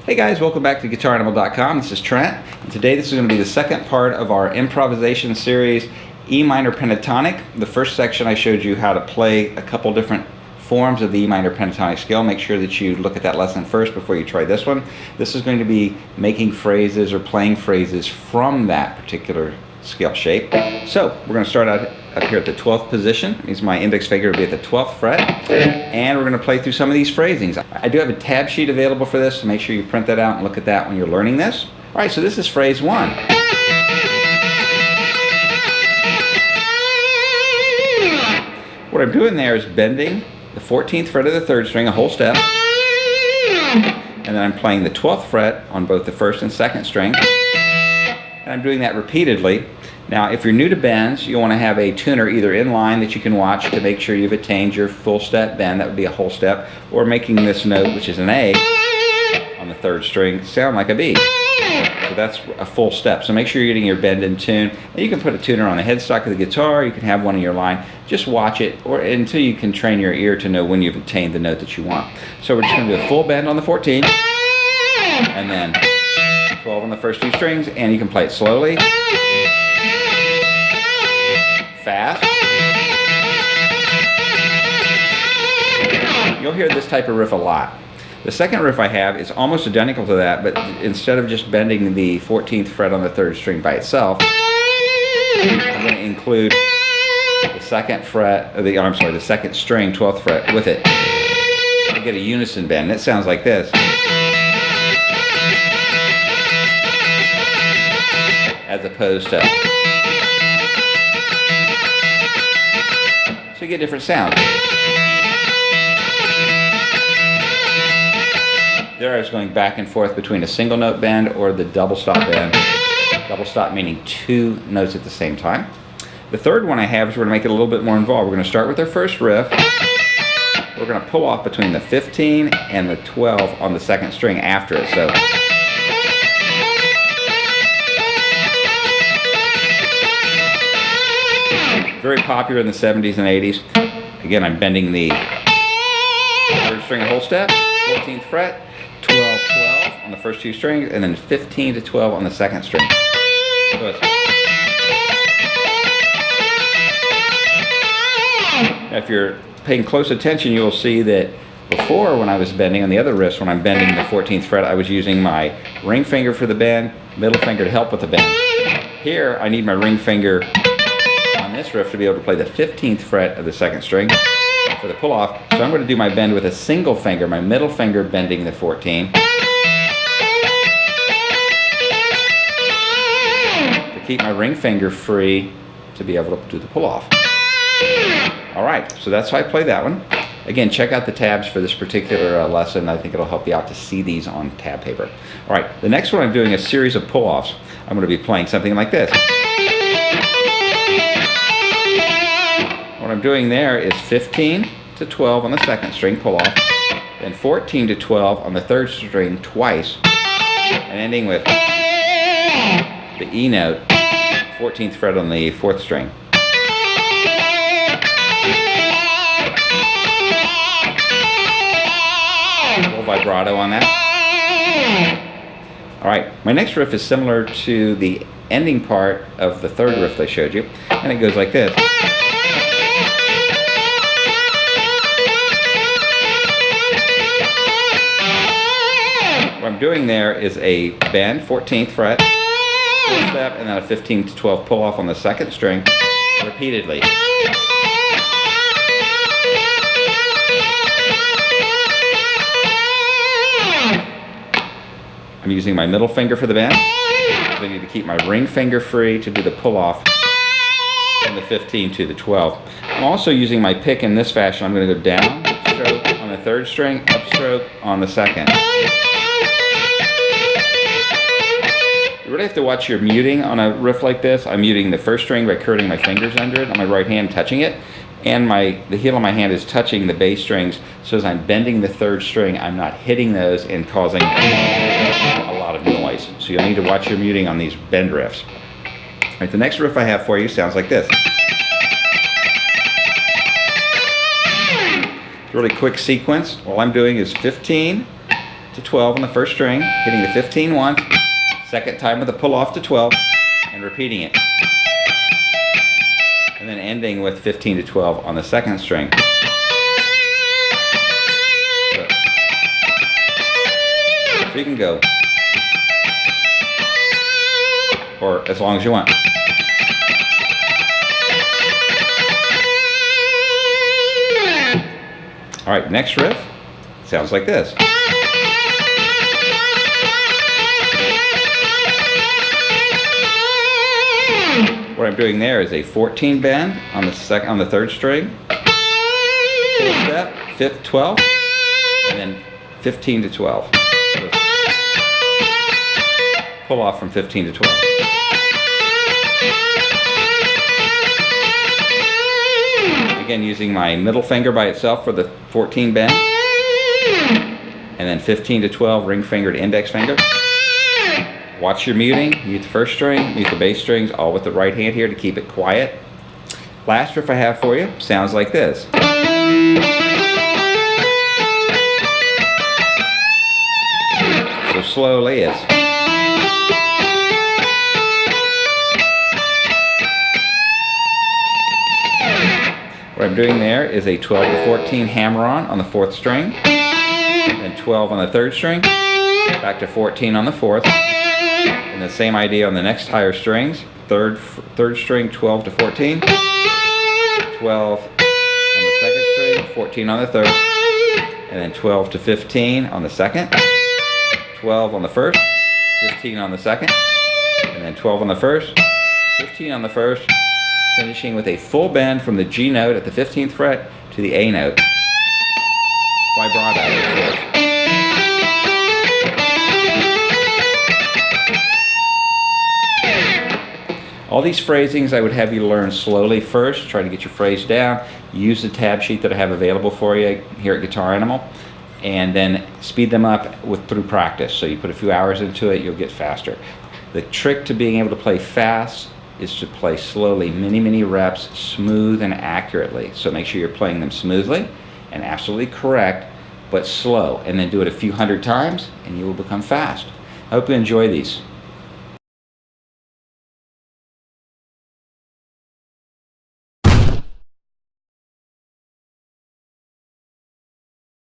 Hey guys, welcome back to GuitarAnimal.com. This is Trent, and today this is going to be the second part of our improvisation series, E minor pentatonic. The first section I showed you how to play a couple different forms of the E minor pentatonic scale. Make sure that you look at that lesson first before you try this one. This is going to be making phrases or playing phrases from that particular scale shape. So we're going to start out up here at the 12th position. That means my index finger will be at the 12th fret, and we're going to play through some of these phrasings. I do have a tab sheet available for this, so make sure you print that out and look at that when you're learning this. All right, so this is phrase 1. What I'm doing there is bending the 14th fret of the 3rd string a whole step, and then I'm playing the 12th fret on both the 1st and 2nd string, and I'm doing that repeatedly. Now, if you're new to bends, you want to have a tuner either in line that you can watch to make sure you've attained your full step bend, that would be a whole step, or making this note, which is an A on the 3rd string, sound like a B. So that's a full step. So make sure you're getting your bend in tune. And you can put a tuner on the headstock of the guitar, you can have one in your line. Just watch it or until you can train your ear to know when you've attained the note that you want. So we're just going to do a full bend on the 14, and then 12 on the first 2 strings, and you can play it slowly, fast. You'll hear this type of riff a lot. The second riff I have is almost identical to that, but instead of just bending the 14th fret on the 3rd string by itself, I'm going to include the 2nd fret, the 2nd string, 12th fret with it. I get a unison bend. It sounds like this. As opposed to. So you get different sounds. There I was going back and forth between a single note bend or the double stop bend. Double stop meaning 2 notes at the same time. The third one I have is we're going to make it a little bit more involved. We're going to start with our first riff. We're going to pull off between the 15 and the 12 on the 2nd string after it. So very popular in the 70s and 80s. Again, I'm bending the 3rd string a whole step, 14th fret, 12, 12 on the first 2 strings, and then 15 to 12 on the 2nd string. So now if you're paying close attention, you'll see that before, when I was bending on the other riffs, when I'm bending the 14th fret, I was using my ring finger for the bend, middle finger to help with the bend. Here, I need my ring finger on this riff to be able to play the 15th fret of the 2nd string for the pull off. So I'm going to do my bend with a single finger, my middle finger bending the 14, to keep my ring finger free to be able to do the pull off. Alright, so that's how I play that one. Again, check out the tabs for this particular lesson. I think it'll help you out to see these on tab paper. Alright, the next one I'm doing a series of pull offs. I'm going to be playing something like this. What I'm doing there is 15 to 12 on the 2nd string, pull off, then 14 to 12 on the 3rd string twice, and ending with the E note, 14th fret on the 4th string. A little vibrato on that. Alright, my next riff is similar to the ending part of the 3rd riff I showed you, and it goes like this. What I'm doing there is a bend, 14th fret, full step, and then a 15 to 12 pull off on the 2nd string repeatedly. I'm using my middle finger for the bend. I need to keep my ring finger free to do the pull off from the 15 to the 12. I'm also using my pick in this fashion. I'm going to go down stroke on the 3rd string, up stroke on the 2nd. You really have to watch your muting on a riff like this. I'm muting the 1st string by curling my fingers under it on my right hand, touching it, and the heel of my hand is touching the bass strings. So as I'm bending the 3rd string, I'm not hitting those and causing a lot of noise. So you'll need to watch your muting on these bend riffs. All right, the next riff I have for you sounds like this. Really quick sequence. All I'm doing is 15, to 12 on the first string, hitting the 15 once, second time with a pull off to 12, and repeating it. And then ending with 15 to 12 on the second string. So you can go, or as long as you want. All right, next riff sounds like this. What I'm doing there is a 14 bend on the third string, full step, 5th, 12, and then 15 to 12. So pull off from 15 to 12. Again, using my middle finger by itself for the 14 bend, and then 15 to 12 ring finger to index finger. Watch your muting, mute the first string, mute the bass strings, all with the right hand here to keep it quiet. Last riff I have for you sounds like this. So slowly it's. What I'm doing there is a 12 to 14 hammer-on the 4th string, then 12 on the 3rd string, back to 14 on the 4th, and the same idea on the next higher strings, third string, 12 to 14, 12 on the 2nd string, 14 on the 3rd, and then 12 to 15 on the 2nd, 12 on the 1st, 15 on the 2nd, and then 12 on the 1st, 15 on the 1st, finishing with a full bend from the G note at the 15th fret to the A note. Vibrato. All these phrasings I would have you learn slowly first. Try to get your phrase down. Use the tab sheet that I have available for you here at Guitar Animal, and then speed them up through practice. So you put a few hours into it, you'll get faster. The trick to being able to play fast is to play slowly, many reps, smooth and accurately. So make sure you're playing them smoothly and absolutely correct, but slow, and then do it a few hundred times and you will become fast. I hope you enjoy these.